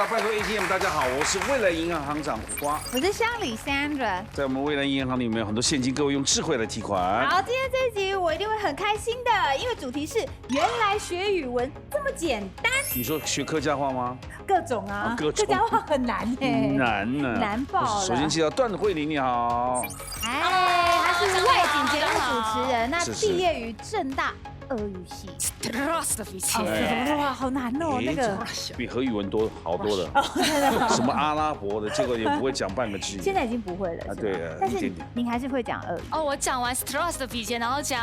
到拜托 ATM， 大家好，我是未来银行行长胡瓜，我是乡里 Sandra。在我们未来银行里面有很多现金，各位用智慧来提款。好，今天这一集我一定会很开心的，因为主题是原来学语文这么简单。你说学客家话吗？各种啊，各种客家话很难哎，难呢，难爆了。首先介绍段慧玲，你好。哎，他是外景节目主持人，那毕业于政大俄语系。哇，好难哦，那个比何语文多好多了。什么阿拉伯的，结果也不会讲半个句。现在已经不会了，对，但是您还是会讲俄语。哦，我讲完 Strasovich， 然后讲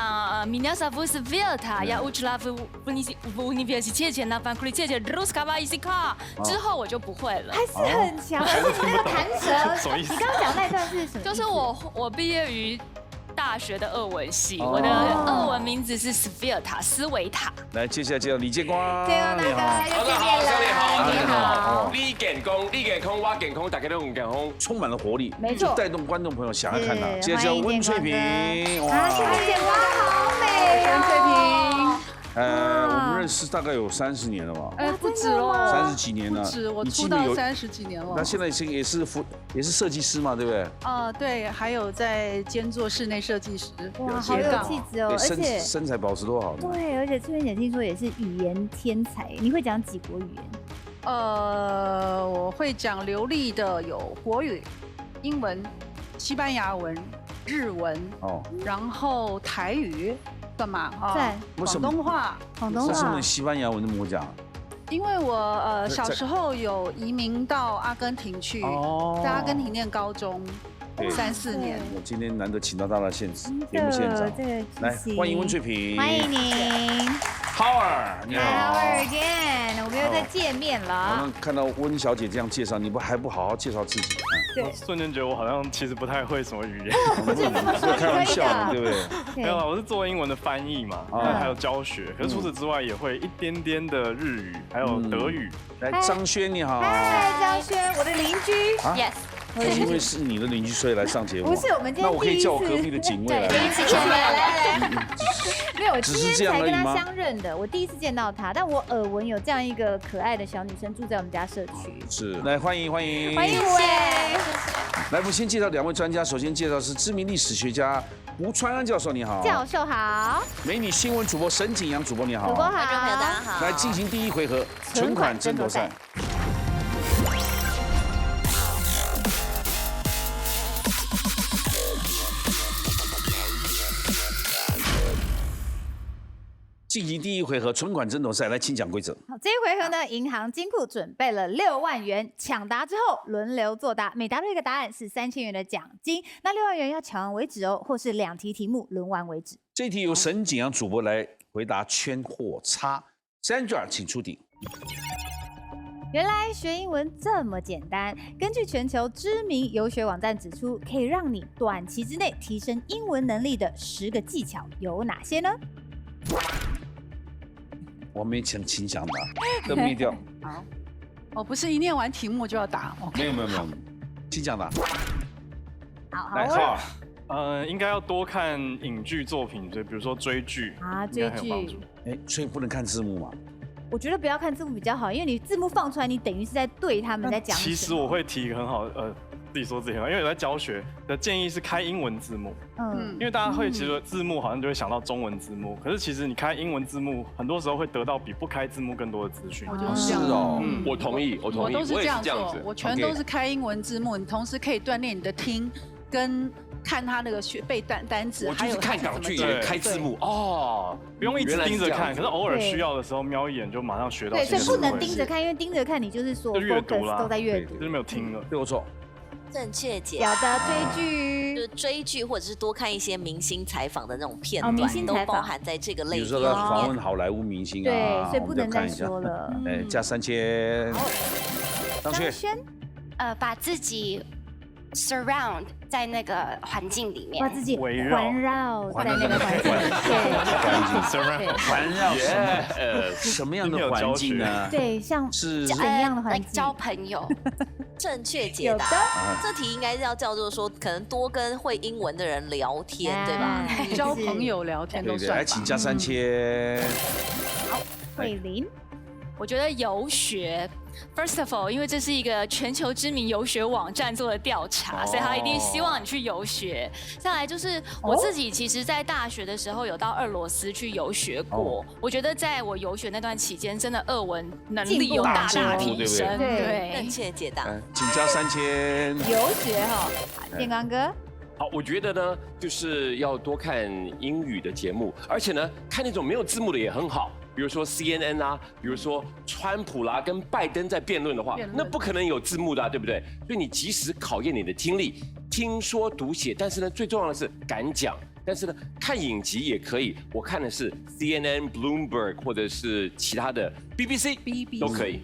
Меня зовут Света， я учила в университете на факультете русского языка， 之后我就不会了。还是很强，而且你那个弹舌，你刚刚讲那段是什么？就是我毕业于大学的俄文系，我的俄文名字是 Sveta 斯维塔。来，接下来介绍李建光，建光大哥又见面了，你好。你健康，你健康，我健康，大家都很健康，充满了活力，没错，带动观众朋友想要看他。接下来温翠萍，哇，建光好美啊，温翠萍。我们认识大概有30年了吧？不止喽，30几年了。不止，我出道30几年了。那现在也是设计师嘛，对不对？对，还有在兼做室内设计师。哇，好有气质哦，而且身材保持多好。对，而且翠萍姐听说也是语言天才，你会讲几国语言？我会讲流利的有国语、英文、西班牙文、日文，然后台语。干嘛在广东话，为什么你西班牙文那么会讲？因为我小时候有移民到阿根廷去，在阿根廷念高中3、4年。我今天难得请到他的节目现场，来欢迎温翠萍，欢迎您。Howard， 你好 ，Howard again， 我们又在见面了。刚刚看到温小姐这样介绍，你还不好好介绍自己？对，瞬间觉得我好像其实不太会什么语言。不是这么说，开玩笑，对不对？没有啦，我是做英文的翻译嘛，还有教学。可是除此之外，也会一点点的日语，还有德语。来，张轩你好。嗨，张轩，我的邻居。Yes。是因为是你的邻居，所以来上节目。不是，我们今天那我可以叫我隔壁的警卫来。来，没有，我今天才跟他相认的，我第一次见到他，但我耳闻有这样一个可爱的小女生住在我们家社区。是，来欢迎欢迎来，我们先介绍2位专家，首先介绍是知名历史学家吴川安教授，你好。教授好。美女新闻主播沈景阳主播你好。主播好，观众朋友大家好。来进行第1回合存款争夺赛。进行第1回合存款争夺赛，来，请讲规则。好，这一回合呢，银行金库准备了6万元，抢答之后轮流作答，每答对一个答案是3000元的奖金。那6万元要抢完为止哦，或是2题题目轮完为止。这题由沈景阳主播来回答圈或叉。Sandra， 请出题。原来学英文这么简单。根据全球知名游学网站指出，可以让你短期之内提升英文能力的10个技巧有哪些呢？我没请讲答，都灭掉。好，不是一念完题目就要答。没有，请讲答。好。应该要多看影剧作品，所以比如说追剧啊，追剧。所以不能看字幕嘛？我觉得不要看字幕比较好，因为你字幕放出来，你等于是在对他们在讲什么。其实我会提一个很好，自己说自己很好，因为我在教学的建议是开英文字幕。因为大家会其实字幕好像就会想到中文字幕，可是其实你开英文字幕，很多时候会得到比不开字幕更多的资讯。是哦，我同意，我都是这样做，我全都是开英文字幕，你同时可以锻炼你的听跟看他那个背单词，还有看港剧也开字幕哦，不用一直盯着看，可是偶尔需要的时候瞄一眼就马上学到。对，所以不能盯着看，因为盯着看你就是说阅读啦，都在阅读，就是没有听了。对我错。正确解答。有的追剧，就是追剧或者是多看一些明星采访的那种片段，都包含在这个类别。比如说他访问好莱坞明星啊，对，所以不能再说了。加3000。张轩，把自己 surround 在那个环境里面，把自己环绕在那个环境，对，环绕什么样的环境呢？对，像是怎样的环境？交朋友。正确解答，这题应该要叫做说，可能多跟会英文的人聊天，对吧？交朋友聊天都算吧。来，请加3000。好，慧琳。我觉得游学。First of all， 因为这是一个全球知名游学网站做的调查，所以他一定希望你去游学。再来就是我自己，其实在大学的时候有到俄罗斯去游学过。我觉得在我游学那段期间，真的俄文能力有大大提升，对，更切解答。请加3000。游学哈，健刚哥。好，我觉得呢，就是要多看英语的节目，而且呢，看那种没有字幕的也很好。比如说 CNN 啊，比如说川普啦跟拜登在辩论的话，那不可能有字幕的，对不对？所以你即使考验你的听力，听说读写，但是呢，最重要的是敢讲。但是呢，看影集也可以，我看的是 CNN、Bloomberg 或者是其他的 BBC 都可以。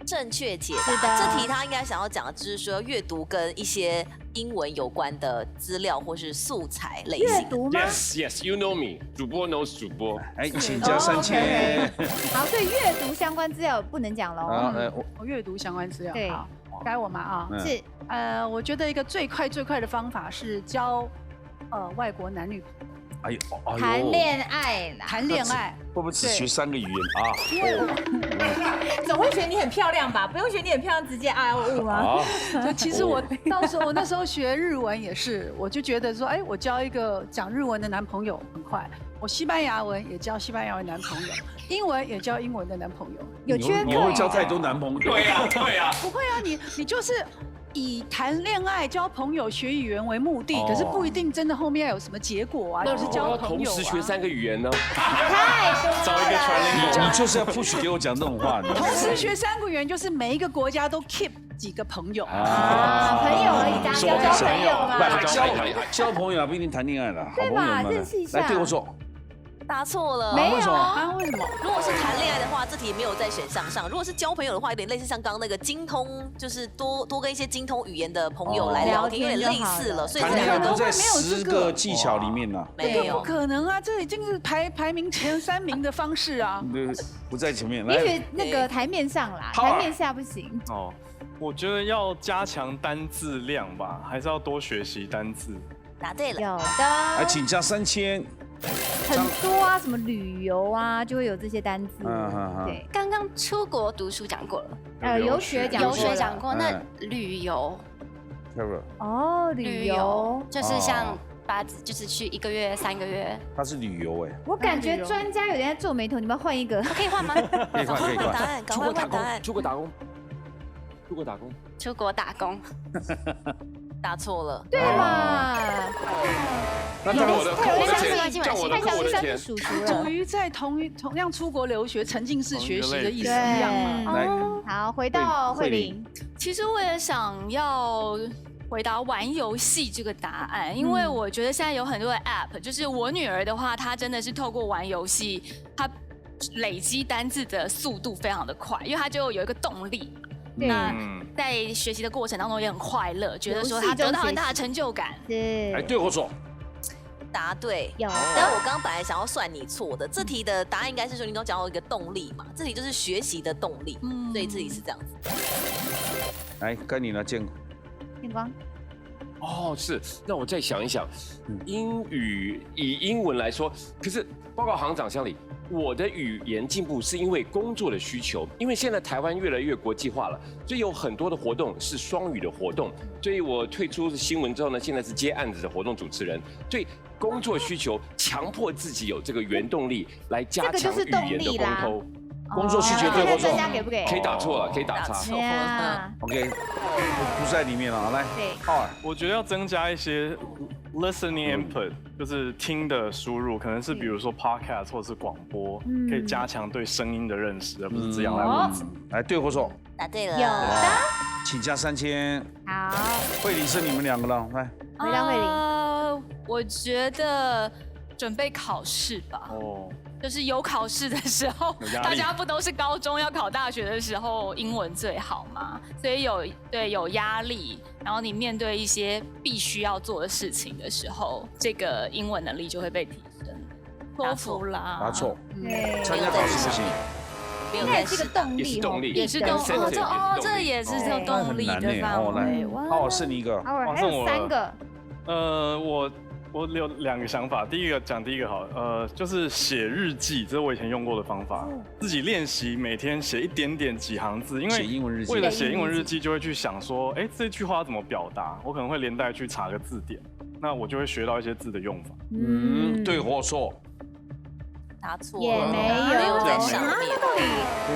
正确解答。这题他应该想要讲的就是说，阅读跟一些英文有关的资料或是素材类型。阅读吗 ？Yes, you know me。主播 knows 主播。哎，请加3000。好，所以阅读相关资料不能讲喽。我阅读相关资料。对，好，该我吗？啊，是。我觉得一个最快的方法是教外国男女。哎呦，谈恋爱啦，谈恋爱会不会只学3个语言啊？因为总会学你很漂亮吧？不用学你很漂亮，直接啊呜吗？其实我那时候学日文也是，我就觉得说，哎，我交一个讲日文的男朋友很快。我西班牙文也交西班牙文男朋友，英文也交英文的男朋友。有缺口？你会交太多男朋友？对呀，对呀。不会啊，你就是。以谈恋爱、交朋友、学语言为目的，可是不一定真的后面要有什么结果啊，就是交朋友啊。同时学3个语言呢？太多了。找一个传你就是要push给我讲这种话。同时学3个语言，就是每一个国家都 keep 几个朋友啊，朋友而已，交朋友嘛。交朋友不一定谈恋爱了，好朋友嘛，认识一下。来对我说。答错了，没有啊？为什么？如果是谈恋爱的话，这题没有在选项上；如果是交朋友的话，有点类似像刚刚那个精通，就是多跟一些精通语言的朋友来聊天，有点类似了。所以谈恋爱都在10个技巧里面呢。没有，不可能啊！这已经是排名前3名的方式啊。不在前面，也许那个台面上啦，台面下不行。哦，我觉得要加强单字量吧，还是要多学习单字。答对了，有的。来，请加3000。很多啊，什么旅游啊，就会有这些单字。对，刚刚出国读书讲过了，游学讲过，那旅游。哦，旅游就是像就是去1个月、3个月。它是旅游哎。我感觉专家有点在皱眉头，你们换一个，可以换吗？可以换答案，赶快换答案。出国打工。出国打工。答错了，对嘛？那赚我的钱，赚我的钱，属于在同样出国留学、沉浸式学习的意思一样吗？好，回到慧玲，其实我也想要回答玩游戏这个答案，因为我觉得现在有很多的 App， 就是我女儿的话，她真的是透过玩游戏，她累积单字的速度非常的快，因为她就有一个动力。那在学习的过程当中也很快乐，觉得说他得到很大的成就感。哎，对我说，答对。有。但我刚刚本来想要算你错的，这题的答案应该是说你刚讲到一个动力嘛，这题就是学习的动力，所以这题是这样子。来，该你了，建光。哦，是，让我再想一想，英语以英文来说，可是报告行长乡里。我的语言进步是因为工作的需求，因为现在台湾越来越国际化了，所以有很多的活动是双语的活动。所以我退出新闻之后呢，现在是接案子的活动主持人。所以工作需求强迫自己有这个原动力来加强语言的沟通。工作需求对我说，给不给？可以打错了，可以打叉。OK， 不在里面了，来。好，我觉得要增加一些 listening input， 就是听的输入，可能是比如说 podcast 或者是广播，可以加强对声音的认识，而不是这样来问字。来，对或错？答对了。有的。请加3000。好。慧玲是你们2个了，来。回到慧玲。我觉得准备考试吧。哦。就是有考试的时候，大家不都是高中要考大学的时候，英文最好吗？所以有压力，然后你面对一些必须要做的事情的时候，这个英文能力就会被提升。托福啦，答错，参加考试不行。那也是个动力，也是动力。这也是这个动力的范围。好，是你一个，还有3个。我有2个想法，第一个好了，就是写日记，这是我以前用过的方法，自己练习每天写一点点几行字，因为写英文日记为了写英文日记就会去想说，哎，这句话怎么表达，我可能会连带去查个字典，那我就会学到一些字的用法。对或错？答错也没有在上面。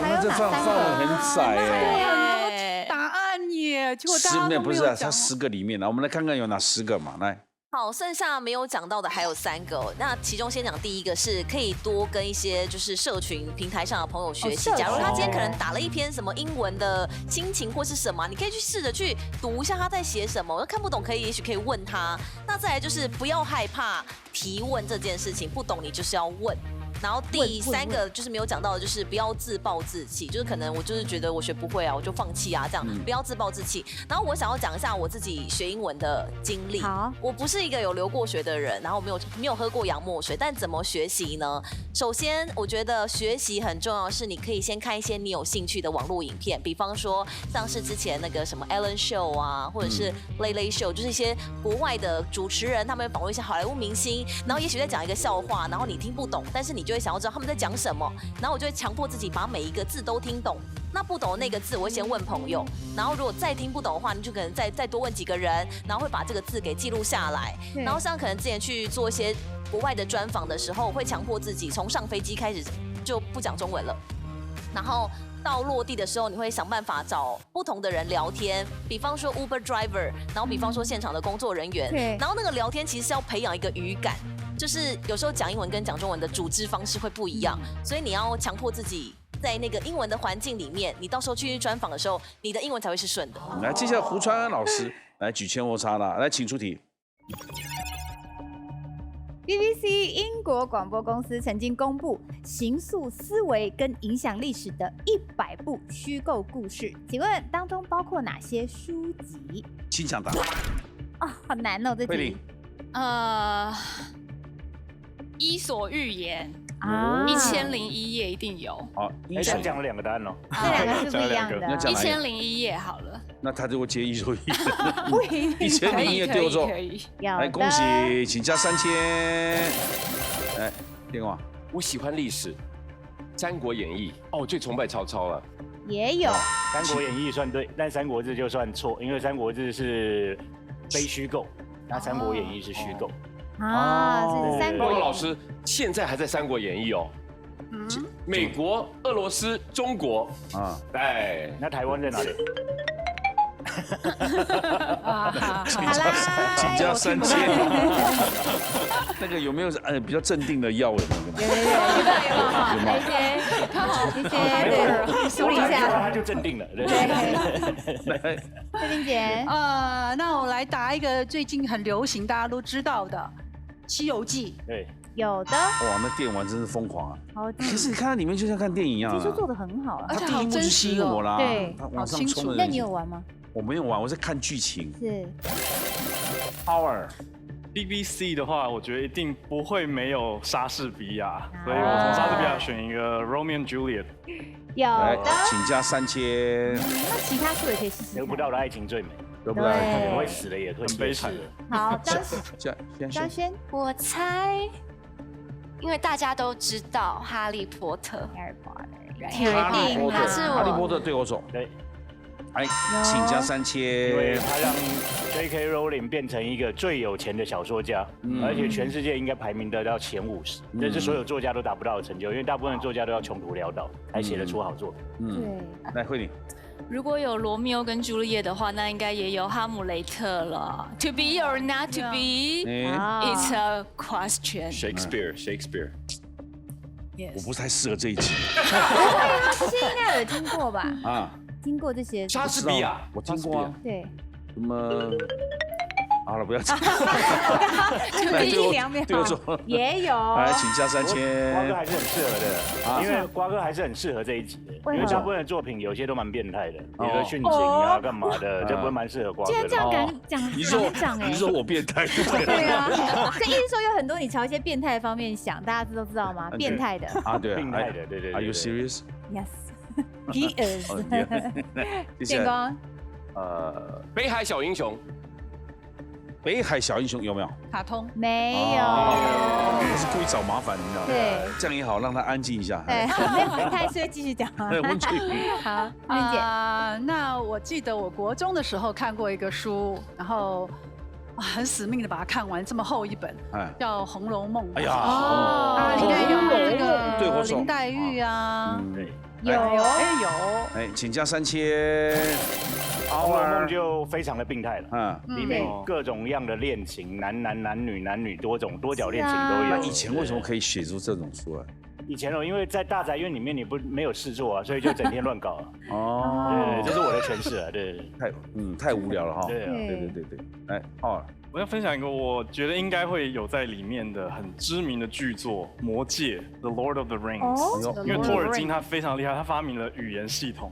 那这范围很窄哎。对，答案耶，结果大家都不是啊，没有讲。它10个里面呢，我们来看看有哪10个嘛，来。好，剩下没有讲到的还有3个。那其中先讲第一个是可以多跟一些就是社群平台上的朋友学习。假如他今天可能打了一篇什么英文的心情或是什么，你可以去试着去读一下他在写什么。看不懂也许可以问他。那再来就是不要害怕提问这件事情，不懂你就是要问。然后第3个就是没有讲到的，就是不要自暴自弃，就是可能我就是觉得我学不会啊，我就放弃啊，这样不要自暴自弃。然后我想要讲一下我自己学英文的经历。好，我不是一个有留过学的人，然后没有喝过洋墨水，但怎么学习呢？首先，我觉得学习很重要的是，你可以先看一些你有兴趣的网络影片，比方说像是之前那个什么 Ellen Show 啊，或者是 Late Show， 就是一些国外的主持人，他们访问一些好莱坞明星，然后也许在讲一个笑话，然后你听不懂，但是你就会想要知道他们在讲什么，然后我就会强迫自己把每一个字都听懂。那不懂的那个字，我会先问朋友，然后如果再听不懂的话，你就可能再多问几个人，然后会把这个字给记录下来。然后像可能之前去做一些国外的专访的时候，会强迫自己从上飞机开始就不讲中文了，然后到落地的时候，你会想办法找不同的人聊天，比方说 Uber driver， 然后比方说现场的工作人员，然后那个聊天其实是要培养一个语感。就是有时候讲英文跟讲中文的组织方式会不一样，所以你要强迫自己在那个英文的环境里面，你到时候去专访的时候，你的英文才会是顺的。来，接下来胡川安老师来举圈或叉啦，来请出题。BBC 英国广播公司曾经公布形塑思维跟影响历史的100部虚构故事，请问当中包括哪些书籍？请抢答。好难哦，这题。伊索寓言啊，1001夜一定有。好，他讲了2个答案哦。这2个是不一样的。 1001夜好了。那他就会接伊索寓言。不一定。 1001夜丢错。可以。来，恭喜，请加3000。来，电话。我喜欢历史，《三国演义》哦，我最崇拜曹操了。也有。《三国演义》算对，但《三国志》就算错，因为《三国志》是非虚构，那《三国演义》是虚构。啊，是三国。老师现在还在《三国演义》哦。美国、俄罗斯、中国啊，哎，那台湾在哪里？请加3000。那个有没有比较镇定的药有没有？有吗？一些梳理一下，他就镇定了。对，慧玲姐，那我来答一个最近很流行、大家都知道的《西游记》。对，有的。哇，那电玩真是疯狂啊！其实你看它里面就像看电影一样。技术做得很好啊，它第一幕就吸引我啦。对，往上冲的。那你有玩吗？我没有玩，我在看剧情。是。Power。BBC 的话，我觉得一定不会没有莎士比亚，所以我从莎士比亚选一个 Romeo and Juliet。有的，请加3000。那其他书也可以试试。得不到的爱情最美，得不到的爱情也会死了，也会很悲惨的。好，张轩，我猜，因为大家都知道哈利波特，铁定他是哈利波特对我走。对。哎，请加3000，因为他让 J.K. Rowling 变成一个最有钱的小说家，而且全世界应该排名得到前50，这是所有作家都达不到的成就，因为大部分作家都要穷途潦倒才写得出好作品。对，来慧玲，如果有罗密欧跟朱丽叶的话，那应该也有哈姆雷特了。To be or not to be, it's a question. Shakespeare。我不太适合这一集。这些应该有听过吧？啊。听过这些莎士比亚，我听过啊。对，什么？好了，不要讲。就1-2秒。对我说也有。来，请加3000。瓜哥还是很适合的，因为瓜哥还是很适合这一集的，因为大部分的作品有些都蛮变态的，比如说殉情啊、干嘛的，这不会蛮适合瓜哥的。既然这样敢讲，你说我变态？对啊，这意思说有很多你朝一些变态方面想，大家都知道吗？变态的啊，对，变态的，对。 Are you serious? Yes.He is 。建光，北海小英雄。北海小英雄有没有？卡通没有。我是故意找麻烦，你知道吗？对，这样也好，让他安静一下。对，没有，他还是会继续讲。温翠萍，好，韵姐，那我记得我国中的时候看过一个书，然后很死命的把它看完，这么厚一本，叫《红楼梦》。哎呀，里面有那对，个林黛玉啊，对，有。哎，请加3000。 《红楼梦》就非常的病态了，里面各种样的恋情，男女多种多角恋情都有。那以前为什么可以写出这种书啊？以前因为在大宅院里面你没有事做啊，所以就整天乱搞啊。哦，对，这是我的诠释啊，对，太无聊了哈。对，哎，浩尔，我要分享一个我觉得应该会有在里面的很知名的剧作《魔戒》The Lord of the Rings，因为托尔金他非常厉害，他发明了语言系统。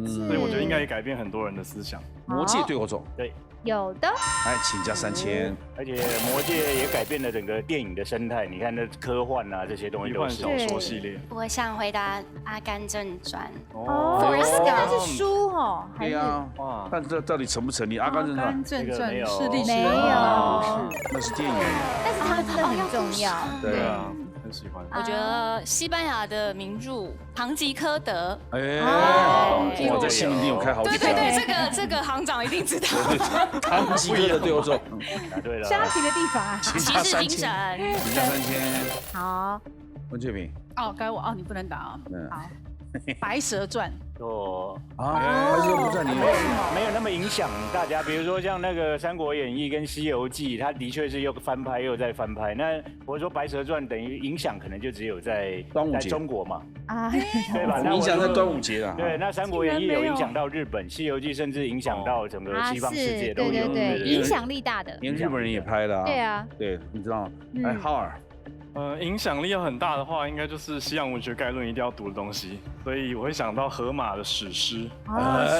所以我觉得应该也改变很多人的思想。魔戒对我走，对，有的。来，请加3000。而且魔戒也改变了整个电影的生态，你看那科幻啊这些东西都是小说系列。我想回答《阿甘正传》。那是书哦。对呀，哇，但这到底成不成立？《阿甘正传》是历史，没有，那是电影。但是它真的很重要。对啊。喜欢，我觉得西班牙的名著《堂吉诃德》。我在西门町有开好几家。对，这个行长一定知道。堂吉诃德对我走，答对了。沙皮的地方，骑士精神，请加3000。好，温翠萍。该我你不能打啊。好，《白蛇传》。白蛇传你没有那么影响大家，比如说像那个《三国演义》跟《西游记》，它的确是又翻拍又再翻拍。那我说《白蛇传》等于影响可能就只有在中国嘛，对吧？影响在端午节啊。对，那《三国演义》有影响到日本，《西游记》甚至影响到整个西方世界都有，对，影响力大的。连日本人也拍了。对啊，对，你知道吗？哎，浩尔。影响力要很大的话，应该就是西洋文学概论一定要读的东西，所以我会想到荷马的史诗，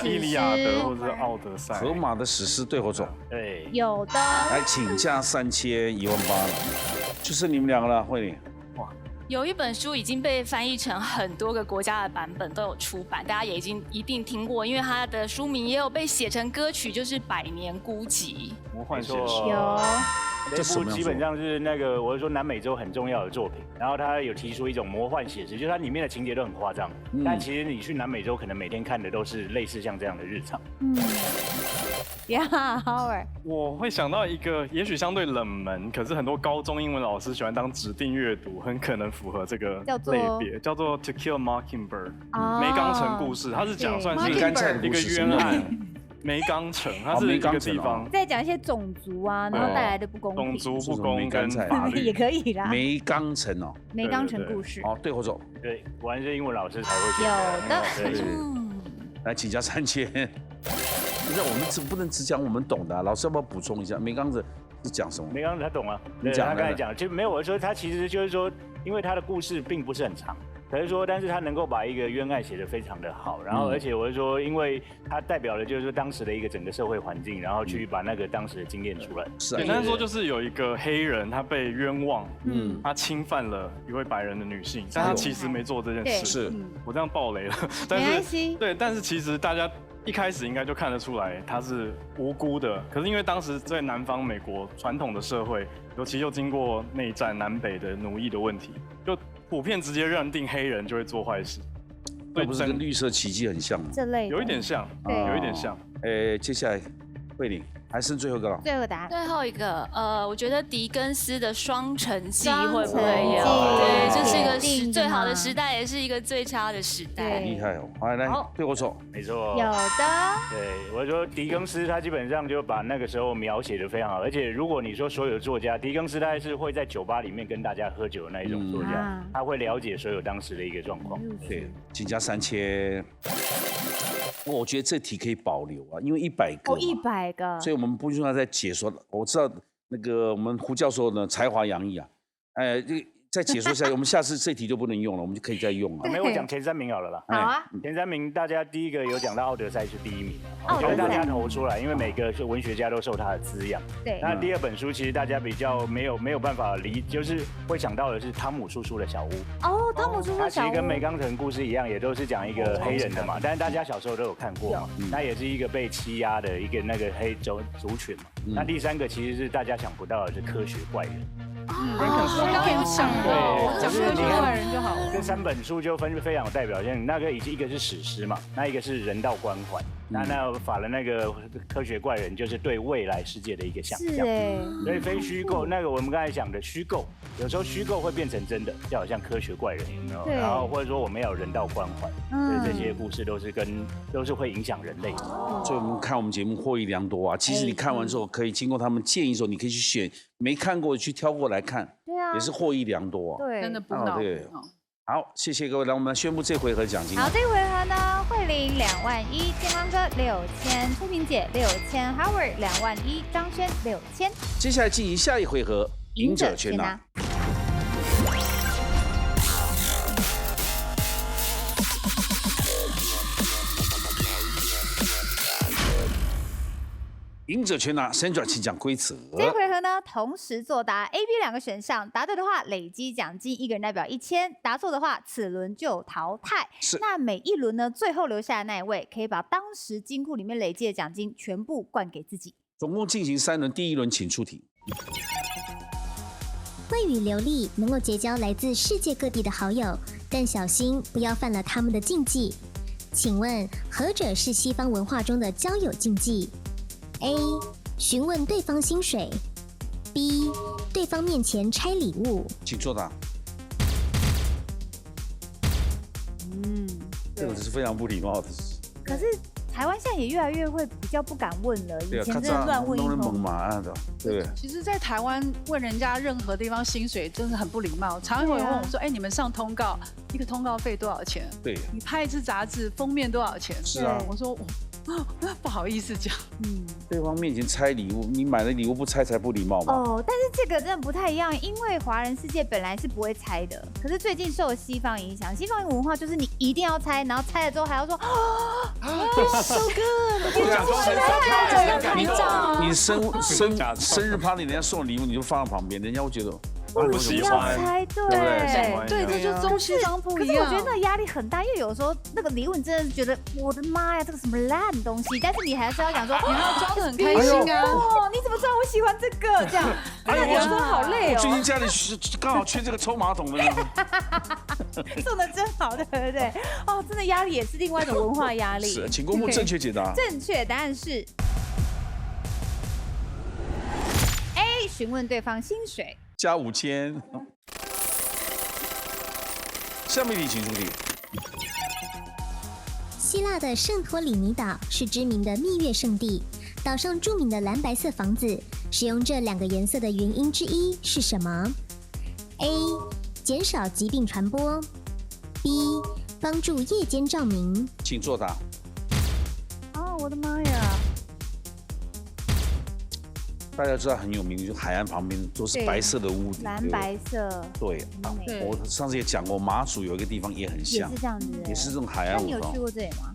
伊利亚德或者是奥德赛。荷马的史诗对我走，对，有的。来，请加3000，18000了，就剩你们两个了，慧玲。哇，有一本书已经被翻译成很多个国家的版本都有出版，大家也一定听过，因为它的书名也有被写成歌曲，就是《百年孤寂》。魔幻写实。有。这部基本上是那个，我是说南美洲很重要的作品。然后他有提出一种魔幻写实，就是它里面的情节都很夸张，但其实你去南美洲可能每天看的都是类似像这样的日常。Howard，我会想到一个，也许相对冷门，可是很多高中英文老师喜欢当指定阅读，很可能符合这个类别，叫做《To Kill a Mockingbird》梅冈城故事，它是讲算是一个冤案。梅冈城，它是一个地方，在讲一些种族啊，然后带来的不公平，种族不公跟法律也可以啦。梅冈城哦，梅冈城故事。哦，对我走。对，果然是英文老师才会写的。有的。来，请加3000。你知道我们不能只讲我们懂的，老师要不要补充一下？梅冈城是讲什么？梅冈城他懂啊，他刚才讲，就没有我说他其实就是说，因为他的故事并不是很长。可是说，但是他能够把一个冤案写得非常的好，然后而且我是说，因为他代表了就是说当时的一个整个社会环境，然后去把那个当时的经验出来。简单说就是有一个黑人他被冤枉，他侵犯了一位白人的女性，但他其实没做这件事。是，我这样爆雷了，没关系。对，但是其实大家一开始应该就看得出来他是无辜的，可是因为当时在南方美国传统的社会，尤其又经过内战南北的奴役的问题，就普遍直接认定黑人就会做坏事，对，不是跟绿色奇迹很像吗？这类有一点像，有一点像。接下来慧玲还剩最后一个了。最后答案。最后一个，我觉得狄更斯的《双城记》会不会有？对，这是一个最好的时代，也是一个最差的时代。厉害哦！来，对我走。没错。有的。对，我说狄更斯他基本上就把那个时候描写的非常好，而且如果你说所有作家，狄更斯他是会在酒吧里面跟大家喝酒的那一种作家，他会了解所有当时的一个状况。对，请加3000。我觉得这题可以保留啊，因为100个，100个，所以我们不需要再解说了。我知道那个我们胡教授呢才华洋溢啊，再解说一下，我们下次这题就不能用了，我们就可以再用了。没有，我讲前3名好了啦。好啊，前3名大家第一个有讲到奥德赛是第1名，我觉得大家投出来，因为每个文学家都受他的滋养。对。那第2本书其实大家比较没有办法就是会想到的是汤姆叔叔的小屋。哦，汤姆叔叔他其小屋。实跟梅冈城故事一样，也都是讲一个黑人的嘛，但是大家小时候都有看过嘛。那也是一个被欺压的一个那个黑族群嘛。那第3个其实是大家想不到的是科学怪人。我刚刚有想过，讲科学怪人就好了。这3本书就非常有代表性，那个一个是史诗嘛，那一个是人道关怀。那法了那个科学怪人就是对未来世界的一个想象，所以非虚构。那个我们刚才讲的虚构，有时候虚构会变成真的，就好像科学怪人，有没有？然后或者说我们要有人道关怀，所以这些故事都是会影响人类的。所以我们看我们节目获益良多啊。其实你看完之后，可以经过他们建议之后，你可以去选没看过去挑过来看，对啊，也是获益良多啊。对，真的补脑。对。好，谢谢各位，来我们宣布这回合奖金。好，这回合呢，慧玲2万1，健康哥6000，翠萍姐6000 ，Howard 2万1，张轩6000。接下来进行下一回合，赢者全拿。赢者全拿，Sandra请讲规则。这回合呢，同时作答 A、B 2个选项，答对的话累积奖金1个人代表1000，答错的话此轮就淘汰。是。那每一轮呢，最后留下的那一位可以把当时金库里面累积的奖金全部灌给自己。总共进行3轮，第1轮请出题。会语流利，能够结交来自世界各地的好友，但小心不要犯了他们的禁忌。请问何者是西方文化中的交友禁忌？A. 询问对方薪水 B. 对方面前拆礼物。请作答。这个是非常不礼貌的事。可是台湾现在也越来越会比较不敢问了，以前真的乱问一通。对。其实，在台湾问人家任何地方薪水，真的很不礼貌。常常有人问我说：“哎，你们上通告，一个通告费多少钱？对。你拍一次杂志封面多少钱？”是啊。我说不好意思讲。对方面前拆礼物，你买的礼物不拆才不礼貌嘛。哦，但是这个真的不太一样，因为华人世界本来是不会拆的，可是最近受西方影响，西方文化就是你一定要拆，然后拆了之后还要说，so good， 你生日 party 人家送礼物，你就放在旁边，人家会觉得。不喜欢，对不对？对，这就中西方不一样。可是我觉得那压力很大，因为有时候那个礼物你真的是觉得我的妈呀，这个什么烂东西，但是你还是要讲说，你要装得很开心啊。哦，你怎么知道我喜欢这个？这样，哎呀，我说好累哦。最近家里刚好缺这个抽马桶的。送的真好，对不对？哦，真的压力也是另外一种文化压力。是，请公布正确解答。正确答案是 A， 询问对方薪水。加5000。下面一题请出题。希腊的圣托里尼岛是知名的蜜月圣地，岛上著名的蓝白色房子，使用这2个颜色的原因之一是什么 ？A. 减少疾病传播 B. 帮助夜间照明。请作答。哦，我的妈呀！大家知道很有名，就海岸旁边都是白色的屋顶，蓝白色。对，我上次也讲过，马祖有一个地方也很像，也是这样子，也是这种海岸屋。那你有去过这里吗？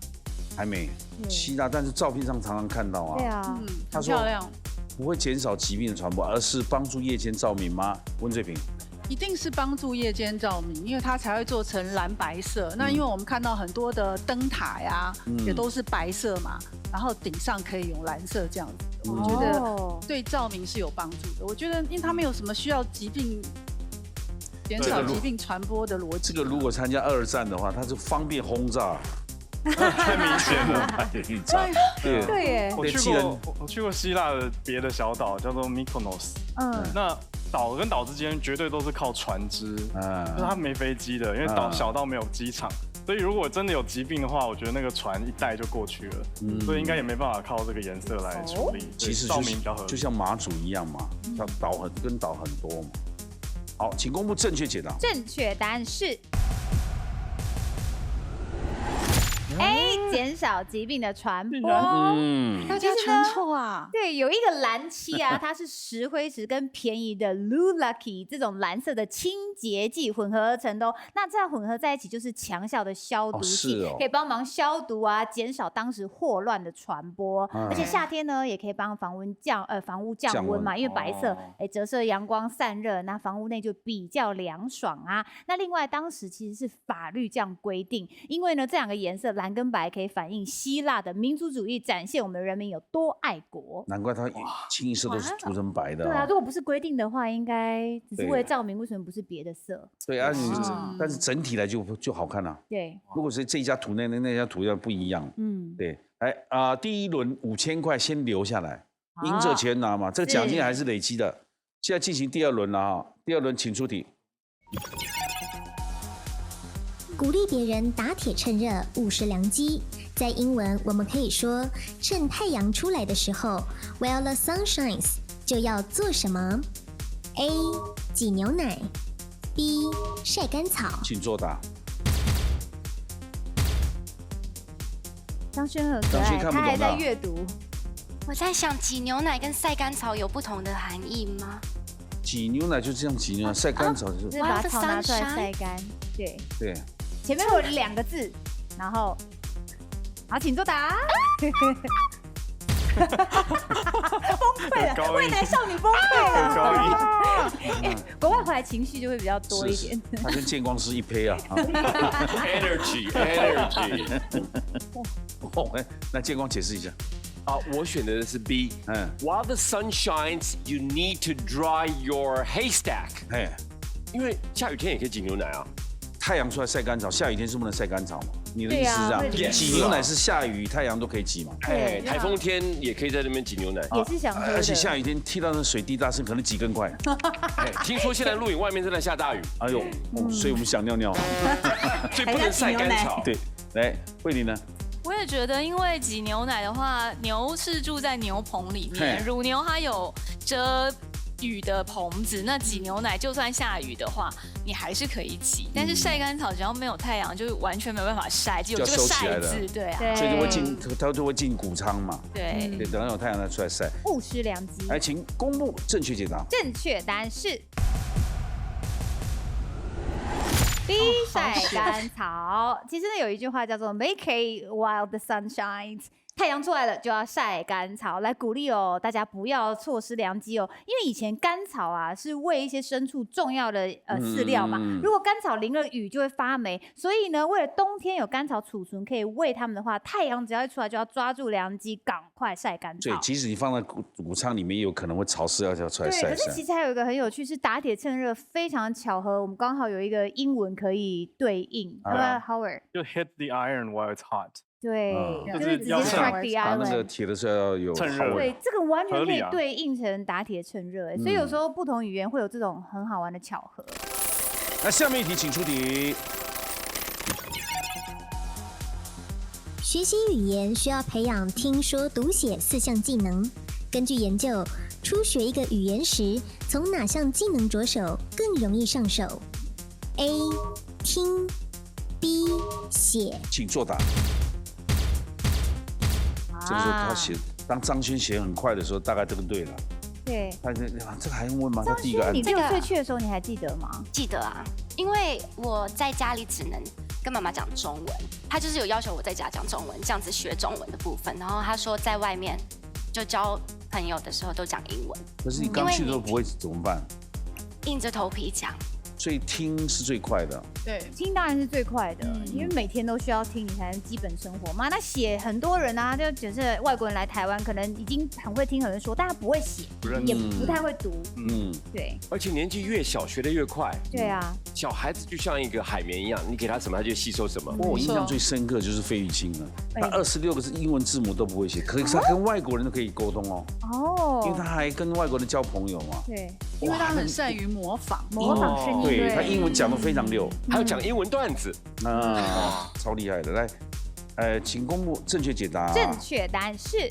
还没，希腊，但是照片上常常看到啊。对啊，很漂亮。不会减少疾病的传播，而是帮助夜间照明吗？温翠萍。一定是帮助夜间照明，因为它才会做成蓝白色。那因为我们看到很多的灯塔呀，也都是白色嘛，然后顶上可以用蓝色这样子。我觉得对照明是有帮助的。我觉得，因为它没有什么需要疾病减少疾病传播的逻辑。这个如果参加2战的话，它是方便轰炸。太明显了，对耶。我去过希腊的别的小岛，叫做 Mykonos。那岛跟岛之间绝对都是靠船只，就是它没飞机的，因为小到没有机场，所以如果真的有疾病的话，我觉得那个船一带就过去了，所以应该也没办法靠这个颜色来处理。其实照明比较合理，就像马祖一样嘛，岛很多嘛。好，请公布正确解答。正确答案是 A 减少疾病的传播。大家全错啊！对，有一个蓝漆啊，它是石灰石跟便宜的 Lucky 这种蓝色的清洁剂混合而成的哦。那这样混合在一起就是强效的消毒剂，可以帮忙消毒啊，减少当时霍乱的传播。而且夏天呢，也可以帮房屋降温嘛，因为白色折射阳光散热，那房屋内就比较凉爽啊。那另外当时其实是法律这样规定，因为呢这两个颜色蓝跟白可以反映希腊的民族主义，展现我们人民有多爱国。难怪他清一色都是涂成白的。对啊，如果不是规定的话，应该只是为了照明，为什么不是别的色？对啊，但是整体来就好看了。对，如果是这一家涂那家涂要不一样。对，第一轮5000块先留下来，赢者全拿嘛，这个奖金还是累积的。现在进行第二轮了哈，第二轮请出题。鼓励别人打铁趁热，勿失良机。在英文，我们可以说趁太阳出来的时候 ，While the sun shines， 就要做什么 ？A. 挤牛奶 ，B. 晒干草。请作答。张轩很可爱，他还在阅读。我在想，挤牛奶跟晒干草有不同的含义吗？挤牛奶就这样挤牛奶，晒干草就是把草拿出来晒干。对。前面有2个字，然后，好，请作答。崩溃了，未来少女崩溃了。国外回来情绪就会比较多一点。他跟见光师一胚啊。Energy。那见光解释一下。我选的是 B。While the sun shines, you need to dry your haystack。因为下雨天也可以挤牛奶啊。太阳出来晒干草，下雨天是不能晒干草嘛？你的意思是这样？挤牛奶是下雨太阳都可以挤嘛？台风天也可以在那边挤牛奶，也是想喝的。而且下雨天踢到那水滴大声，可能几根快。听说现在录影外面正在下大雨，哎呦，所以我们想尿尿，所以不能晒干草。对，来，慧玲呢？我也觉得，因为挤牛奶的话，牛是住在牛棚里面，乳牛它有遮雨的棚子，那挤牛奶就算下雨的话，你还是可以挤。但是晒干草只要没有太阳，就完全没有办法晒，就有这个晒字，对啊，所以它就会进谷仓嘛。对，等到有太阳再出来晒，勿失良机。来，请公布正确解答。正确答案是 B 晒干草。其实呢，有一句话叫做 "Make hay while the sun shines"。太阳出来了就要晒干草，来鼓励大家不要错失良机哦。因为以前干草啊是喂一些牲畜重要的饲料嘛，如果干草淋了雨就会发霉，所以呢，为了冬天有干草储存可以喂它们的话，太阳只要一出来就要抓住良机，赶快晒干草。对，即使你放在谷仓里面，也有可能会潮湿，要出来晒。对，可是其实还有一个很有趣，是打铁趁热，非常巧合，我们刚好有一个英文可以对应。Howard 就 hit the iron while it's hot。对，就是直接 strike the iron。把那个铁的时候要有趁热。对，这个完全可以对应成打铁趁热，所以有时候不同语言会有这种很好玩的巧合。那下面一题，请出题。学习语言需要培养听说读写4项技能。根据研究，初学一个语言时，从哪项技能着手更容易上手 ？A. 听 B. 写。请作答。这个时候他写，当张轩写很快的时候，大概这个对了。对，这个还用问吗？张轩，你6岁去的时候，你还记得吗？记得啊，因为我在家里只能跟妈妈讲中文，她就是有要求我在家讲中文，这样子学中文的部分。然后她说在外面就交朋友的时候都讲英文。可是你刚去的时候不会怎么办？硬着头皮讲。所以听是最快的，对，听当然是最快的，因为每天都需要听，你才能基本生活嘛。那写很多人啊，就只是外国人来台湾，可能已经很会听很会说，但他不会写，也不太会读，对。而且年纪越小，学得越快。对啊，小孩子就像一个海绵一样，你给他什么，他就吸收什么。我印象最深刻就是费玉清了，他26个英文字母都不会写，可是他跟外国人都可以沟通哦。哦，因为他还跟外国人交朋友嘛。对，因为他很善于模仿声音。对他英文讲得非常溜，还有讲英文段子超厉害的。来，请公布正确解答。正确答案是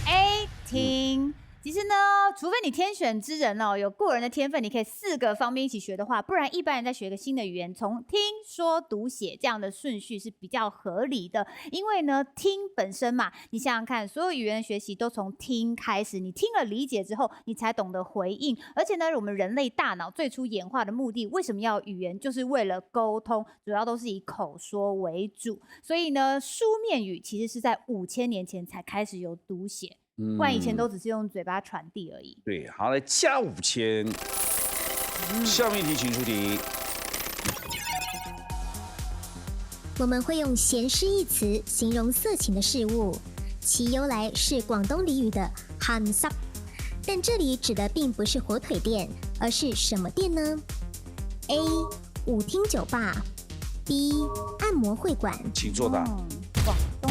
A 听。其实呢，除非你天选之人哦，有过人的天分，你可以4个方面一起学的话，不然一般人在学一个新的语言，从听说读写这样的顺序是比较合理的。因为呢，听本身嘛，你想想看，所有语言的学习都从听开始，你听了理解之后，你才懂得回应。而且呢，我们人类大脑最初演化的目的，为什么要语言？就是为了沟通，主要都是以口说为主。所以呢，书面语其实是在5000年前才开始有读写。不然以前都只是用嘴巴传递而已。对，好，来加5000。下面一题请出题。我们会用咸湿一词形容色情的事物，其由来是广东俚语的 ham sap， 但这里指的并不是火腿店，而是什么店呢 ？A. 舞厅酒吧 ，B. 按摩会馆。请作答。广东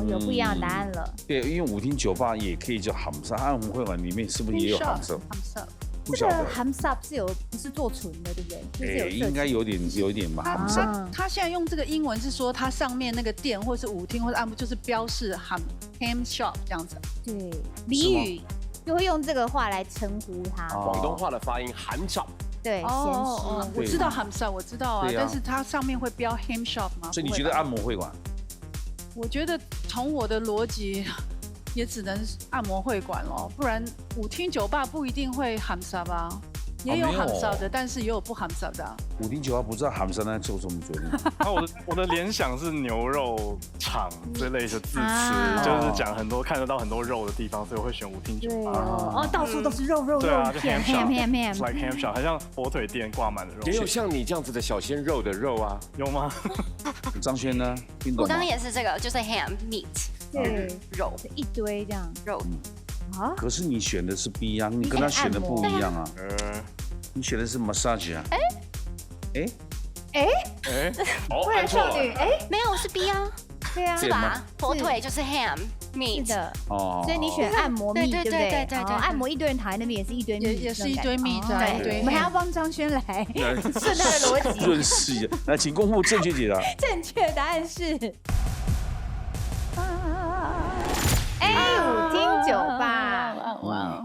有不一样的答案了。对，因为舞厅酒吧也可以叫 ham sap， 按摩会馆里面是不是也有 ham sap？ 不晓得。这个 ham sap 不是做纯的，对不对？就是应该有一点吧。他现在用这个英文是说，它上面那个店或是舞厅或者按摩就是标示 ham shop 这样子。对，俚语就会用这个话来称呼它。广东话的发音ham shop。对，咸湿。我知道 ham shop， 我知道啊，但是它上面会标 ham shop 吗？所以你觉得按摩会馆？我觉得从我的逻辑，也只能按摩会馆咯，不然舞厅酒吧不一定会 ham shop 啊，也有 ham shop 的，但是也有不 ham shop 的。舞厅酒吧不知道 ham shop 在做什么决定。我的联想是牛肉场这类的字词，就是讲很多看得到很多肉的地方，所以我会选舞厅酒吧。哦，到处都是肉肉肉片 ham like ham shop， 好像火腿店挂满了肉。也有像你这样子的小鲜肉的肉啊，有吗？张轩呢？我刚刚也是这个，就是 ham meat， 对，肉一堆这样肉。可是你选的是 B 啊，你跟他选的不一样啊。你选的是 massage 啊。按错了。没有是 B 啊。对啊，是吧？火腿就是 ham meat 的哦，所以你选按摩蜜，对不对？对，按摩一堆人躺在那边也是一堆蜜，也是一堆蜜，对。我们还要帮张轩来顺他的逻辑润饰一下。来，请公布正确解答。正确答案是 A 舞厅酒吧。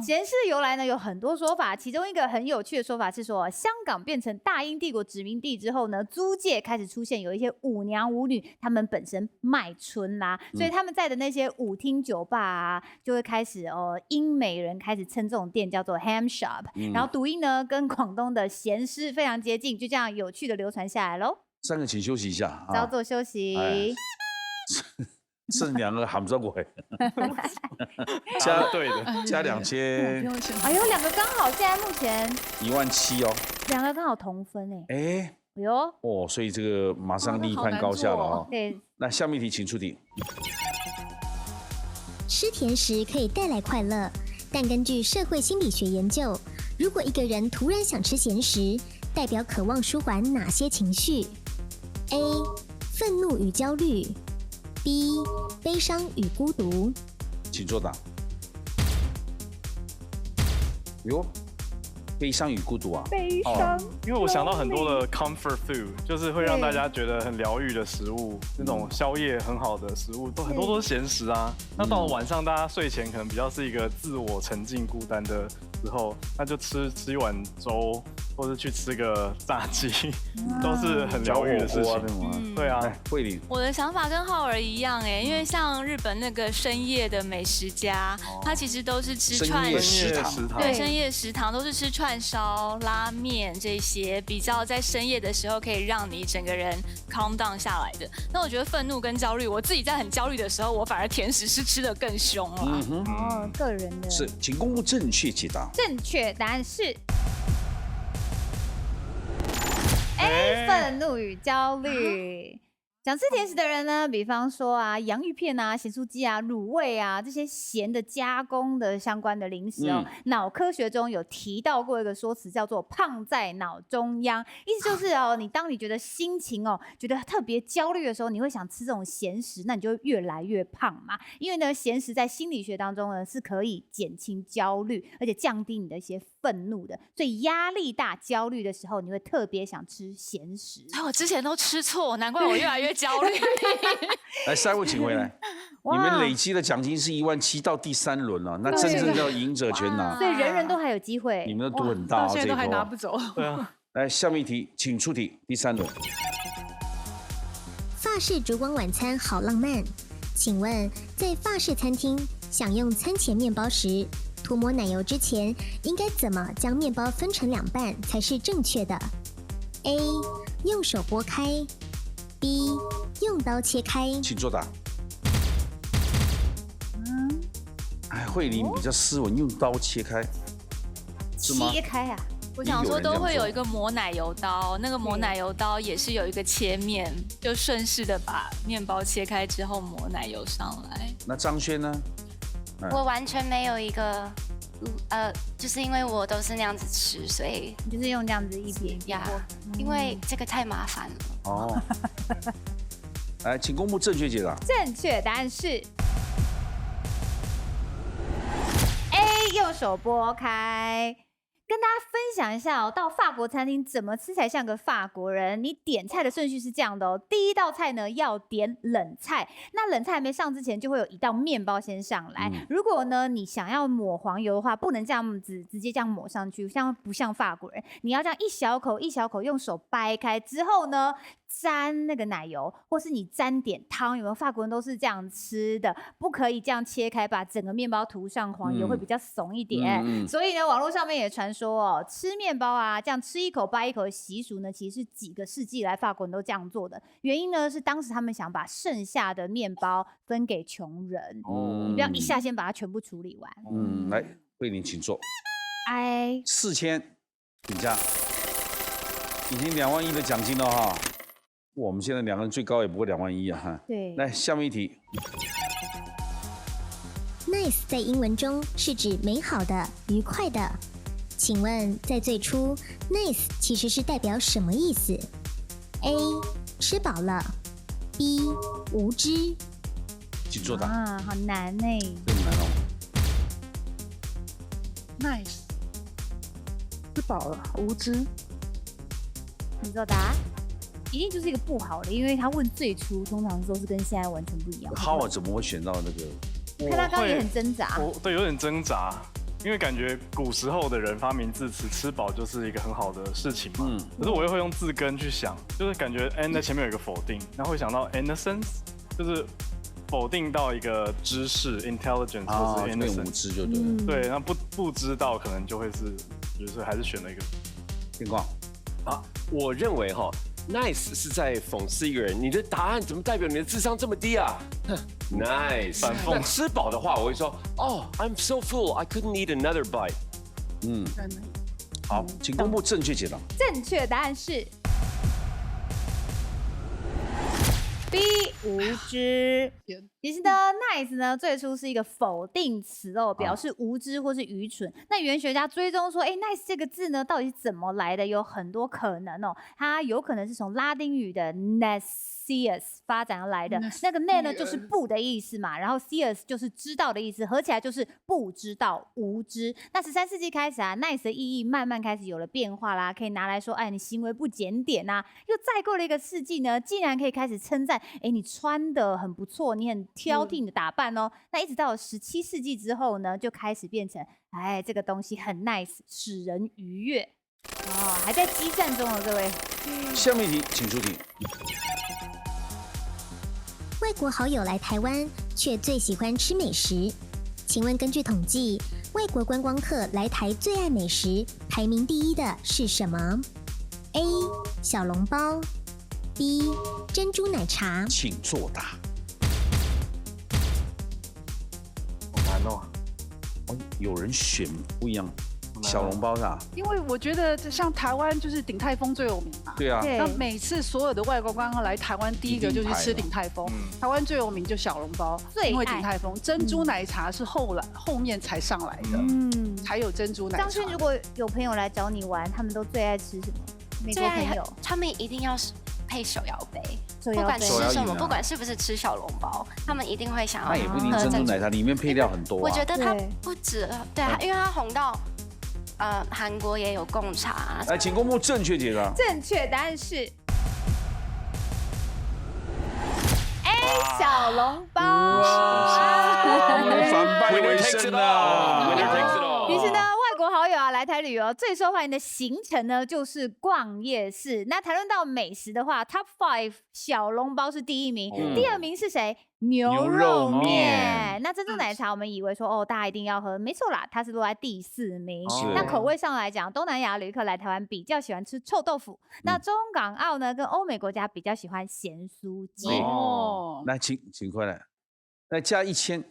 咸湿的由来呢有很多说法，其中一个很有趣的说法是说，香港变成大英帝国殖民地之后呢，租界开始出现有一些舞娘舞女，她们本身卖春啦，所以他们在的那些舞厅酒吧啊，就会开始英美人开始称这种店叫做 ham shop，然后读音呢跟广东的咸湿非常接近，就这样有趣的流传下来喽。3个请休息一下，稍作休息。剩2个喊不过来，对的，加2000。哎呦，2个刚好，现在目前17000哦，2个刚好同分哎。哎呦，所以这个马上立判高下了哦。对，那下面一题请出题。吃甜食可以带来快乐，但根据社会心理学研究，如果一个人突然想吃咸食，代表渴望舒缓哪些情绪 ？A. 愤怒与焦虑。B. 悲伤与孤独，请作答。哟，悲伤与孤独啊！悲伤，因为我想到很多的 comfort food， 就是会让大家觉得很疗愈的食物，那种宵夜很好的食物，很多都是咸食啊。那到了晚上，大家睡前可能比较是一个自我沉浸孤单的时候，那就吃一碗粥，或是去吃个炸鸡，都是很疗愈的事情。对啊，慧玲，我的想法跟浩儿一样因为像日本那个深夜的美食家，他其实都是吃串深夜食堂，对，深夜食堂都是吃串烧、拉面这些比较在深夜的时候可以让你整个人 calm down 下来的。那我觉得愤怒跟焦虑，我自己在很焦虑的时候，我反而甜食是吃得更凶了。个人的是，请公布正确解答。正确答案是 A 愤怒与焦虑。想吃甜食的人呢，比方说洋芋片啊、咸酥鸡啊、卤味啊这些咸的加工的相关的零食脑科学中有提到过一个说辞，叫做“胖在脑中央”，意思就是当你觉得心情觉得特别焦虑的时候，你会想吃这种咸食，那你就会越来越胖嘛。因为呢，咸食在心理学当中呢是可以减轻焦虑，而且降低你的一些愤怒的，所以压力大、焦虑的时候，你会特别想吃咸食。我之前都吃错，难怪我越来越越焦虑。来，下一位请回来。你们累积的奖金是17000到第3轮了，那真正叫赢者全拿，所以人人都还有机会。你们的赌很大，现在都还拿不走。对啊。来，下面一题，请出题，第3轮。法式烛光晚餐好浪漫，请问在法式餐厅享用餐前面包时，涂抹奶油之前应该怎么将面包分成2半才是正确的 ？A. 用手拨开 ，B. 用刀切开。请作答。哎，慧玲比较斯文，用刀切开，是吗？切开啊！我想说都会有一个磨奶油刀，那个磨奶油刀也是有一个切面，就顺势的把面包切开之后抹奶油上来。那张轩呢？我完全没有一个，就是因为我都是那样子吃，所以你就是用这样子一边呀，因为这个太麻烦了。哦。来，请公布正确解答。正确答案是 A， 用手拨开。跟大家分享一下哦，到法国餐厅怎么吃才像个法国人？你点菜的顺序是这样的哦，第一道菜呢要点冷菜，那冷菜还没上之前就会有一道面包先上来。如果呢你想要抹黄油的话，不能这样子直接这样抹上去，不像法国人，你要这样一小口一小口用手掰开之后呢，沾那个奶油，或是你沾点汤，有没有？法国人都是这样吃的，不可以这样切开，把整个面包涂上黄油，会比较怂一点。所以呢，网络上面也传说哦，吃面包啊，这样吃一口掰一口的习俗呢，其实是几个世纪来法国人都这样做的。原因呢是当时他们想把剩下的面包分给穷人，你不要一下先把它全部处理完。来，慧玲请坐。4000，请假，已经2万1的奖金了哈。我们现在2个人最高也不过2万1啊哈。对。来，下面一题。Nice 在英文中是指美好的、愉快的。请问在最初 ，nice 其实是代表什么意思 ？A. 吃饱了 ，B. 无知。请作答。啊，好难呢。这么难哦。Nice， 吃饱了，无知。请作答。一定就是一个不好的，因为他问最初，通常都是跟现在完全不一样。Howard 怎么会选到那个？看他刚刚也很挣扎。对，有点挣扎，因为感觉古时候的人发明字词，吃饱就是一个很好的事情嘛。可是我又会用字根去想，就是感觉 n 在前面有一个否定，然后会想到 innocence， 就是否定到一个知识 intelligence 或是 innocence， 无知就对了。对，那不知道可能就会是，就是还是选了一个情况。我认为哈。Nice 是在讽刺一个人，你的答案怎么代表你的智商这么低啊 ？Nice， 反讽。那吃饱的话，我会说，I'm so full, I couldn't eat another bite。好，请公布正确解答。正确答案是 B， 无知。其实呢 ，nice 呢最初是一个否定词哦，表示无知或是愚蠢。那语言学家追踪说，nice 这个字呢到底是怎么来的？有很多可能哦，它有可能是从拉丁语的 nescius 发展而来的。那个 ne 呢就是不的意思嘛，然后 cius 就是知道的意思，合起来就是不知道、无知。那13世纪开始啊 ，nice 的意义慢慢开始有了变化啦，可以拿来说，你行为不检点啊。又再过了一个世纪呢，竟然可以开始称赞，你穿的很不错，你很挑剔你的打扮哦。那一直到了17世纪之后呢，就开始变成，这个东西很 nice， 使人愉悦。还在激战中哦，各位。下面一题，请出题。外国好友来台湾，却最喜欢吃美食。请问根据统计，外国观光客来台最爱美食，排名第1的是什么 ？A. 小笼包 B. 珍珠奶茶。请作答。好难哦。有人选不一样。小笼包是吧？因为我觉得像台湾就是鼎泰丰最有名嘛。对啊。那每次所有的外国观光来台湾，第一个就去吃鼎泰丰。台湾最有名就小笼包，因为鼎泰丰。珍珠奶茶是后面才上来的，才有珍珠奶茶。张轩，如果有朋友来找你玩，他们都最爱吃什么？美国朋友，他们一定要配手摇杯。不管吃什么，不管是不是吃小笼包，他们一定会想要。那也不一定珍珠奶茶里面配料很多。我觉得它不止，对啊，因为它红到。韩国也有贡茶。来，请公布正确解答。正确答案是小笼包。反败为胜啊！于是呢，外国好友啊来台旅游，最受欢迎的行程呢就是逛夜市。那谈论到美食的话 ，Top 5小笼包是第1名，第2名是谁？牛肉面。那珍珠奶茶，我们以为说哦，大家一定要喝，没错啦，它是落在第4名。那口味上来讲，东南亚旅客来台湾比较喜欢吃臭豆腐，那中港澳呢跟欧美国家比较喜欢咸酥鸡。哦，来，请快来，来加1000。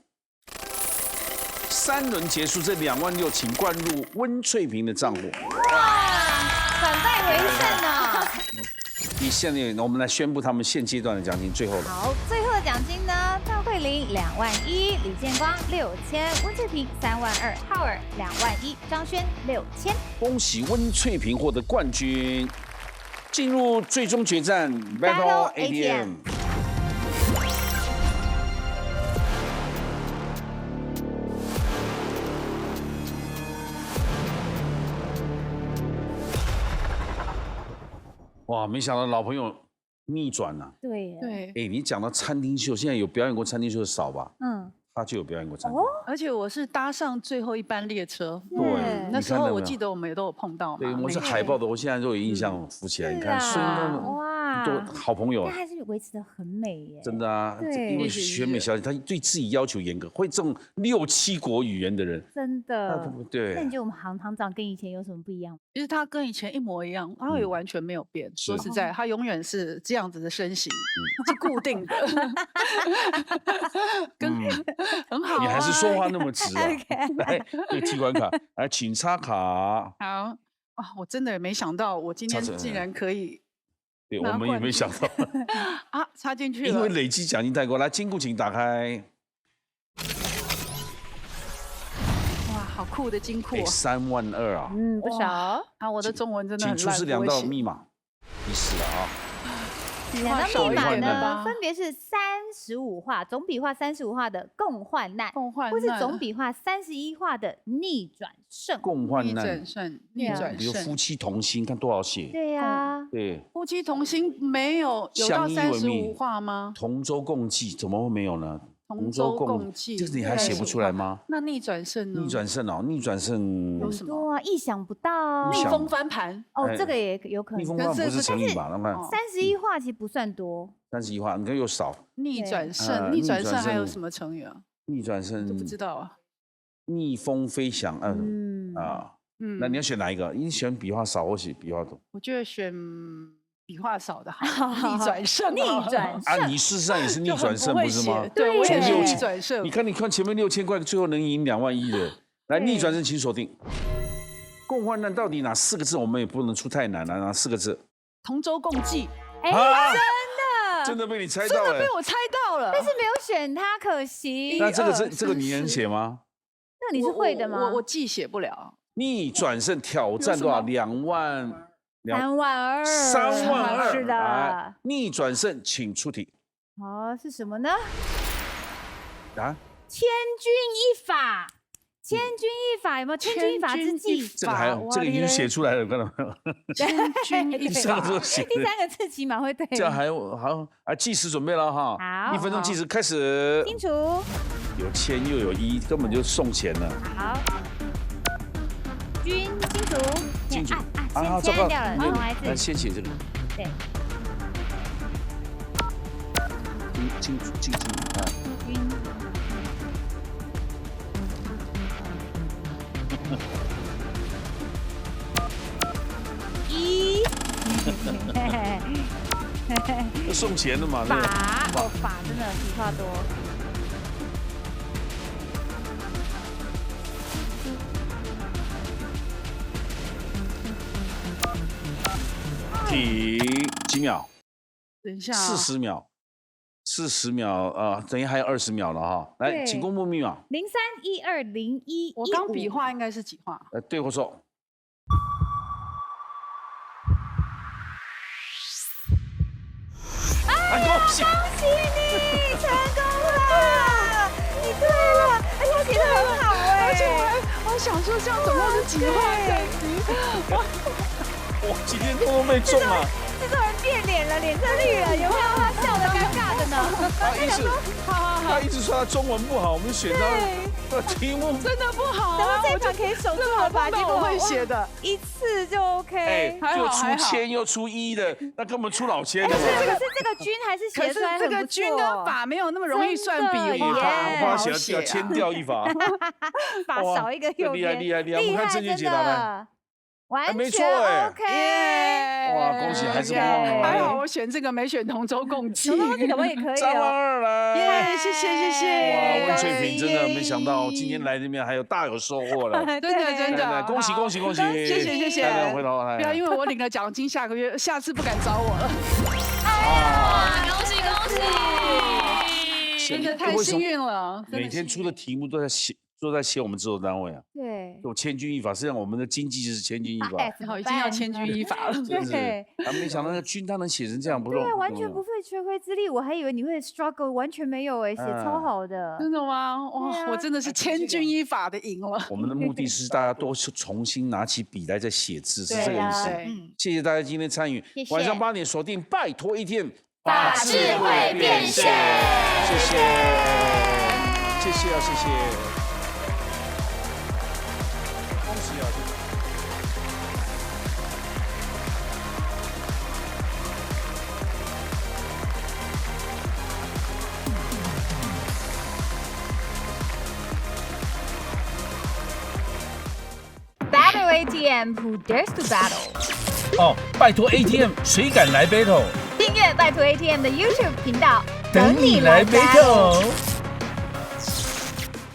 3轮结束，这26000，请灌入温翠萍的账户。哇，反败为胜啊！现在我们来宣布他们现阶段的奖金，最后了。好，最后的奖金呢？赵慧玲21000，李建光6000，温翠萍32000，浩尔21000，张轩6000。恭喜温翠萍获得冠军，进入最终决战 Battle ATM。哇，没想到老朋友逆转了。对。哎，你讲到餐厅秀，现在有表演过餐厅秀的少吧？他就有表演过餐厅。而且我是搭上最后一班列车。对，那时候我记得我们也都有碰到嘛。对，我是海报的，我现在都有印象浮起来。你看，孙哇，都好朋友。但还是维持得很美耶。真的啊，因为选美小姐她对自己要求严格，会这种6、7国语言的人。真的。对。那你觉得我们行长跟以前有什么不一样？其实他跟以前一模一样，他也完全没有变。说实在，他永远是这样子的身形，是固定的。很好。你还是说话那么直啊！来，对，提款卡，来，请插卡。好啊，我真的也没想到，我今天竟然可以。对，我们也没想到。啊，插进去了。因为累积奖金太高，来，金库请打开。哇，好酷的金库！32000啊！不少。啊，我的中文真的很烂。请出示2道密码。提示了啊。 2道密码呢，分别是35画总笔画35画的共患难，或是总笔画31画的逆转胜。共患难，逆转胜。比如夫妻同心，看多少血？对呀，对。夫妻同心没有到35画吗？同舟共济怎么会没有呢？同舟共济，这你还写不出来吗？那逆转胜呢？逆转胜哦，逆转胜有什么？多啊，意想不到。逆风翻盘哦，这个也有可能。逆风翻盘不是成语吧？那么31画其实不算多。31画，你看又少。逆转胜，逆转胜还有什么成语啊？逆转胜都不知道啊。逆风飞翔，那你要选哪一个？你选笔画少，或是笔画多？我觉得选。笔画少的好，逆转胜，逆转胜啊！你事实上也是逆转胜，不是吗？对，我也是逆转胜。你看前面6000块，最后能赢21000的，来逆转胜，请锁定。共患难到底哪4个字？我们也不能出太难了，哪4个字？同舟共济。哎，真的被你猜到了，真的被我猜到了，但是没有选它，可惜。那这个你能写吗？那你是会的吗？我既写不了。逆转胜挑战多少？32000。是的，逆转胜，请出题。是什么呢？啊，千钧一发，千钧一发有没有？千钧一发之际，这个已经写出来了，看到没有？千钧一发，第3个字起码会对。这样好啊，计时准备了哈。好，1分钟计时开始。清楚。有千又有1，根本就送钱了。好，清楚。清楚。先按掉了，来先写这个。对。清楚啊。1。送钱的嘛。法真的笔画多。停几秒？等一下，40秒，40秒等于还有20秒了哈。来，请公布密码。031201。我刚笔画应该是几画？对或错？恭喜你成功了！你对了，而且写得很好而且我想说这样总共是几画？我今天都被中了，制作人变脸了，脸色绿了，有没有？他笑得尬的呢。他一直说他中文不好，我们选到题目真的不好啊！然后这一场可以守住了吧？结果我会写的，一次就 OK。又出千又出一的，那根本出老千的。可是这个均还是写出来很不错。这个均跟法没有那么容易算比，我怕写要签掉一法，法少一个右边，厉害！我们看正确解答来。完全 OK， 哇，恭喜还是不好，还好我选这个没选同舟共济，同舟共济可不可以可以3万2来，耶，谢谢。哇，温翠萍真的没想到今天来这边还有大有收获了，真的，恭喜，谢谢。回头不要因为我领了奖金，下次不敢找我了。恭喜！真的太幸运了，每天出的题目都在写我们制作单位啊，对，有千钧一发，实际上我们的经济就是千钧一发，已经要千钧一发了，对。没想到那个均他能写成这样，不容易，对，完全不费吹灰之力，我还以为你会 struggle， 完全没有写超好的，真的吗？哇，我真的是千钧一发的赢了。我们的目的是大家都重新拿起笔来再写字，是这个意思。谢谢大家今天参与，晚上8点锁定，拜托ATM，把智慧变现，谢谢。恭喜啊！Battle ATM Who Dares to Battle？ 拜托 ATM， 谁敢来 battle？ 订阅拜托 ATM 的 YouTube 频道，等你来 battle。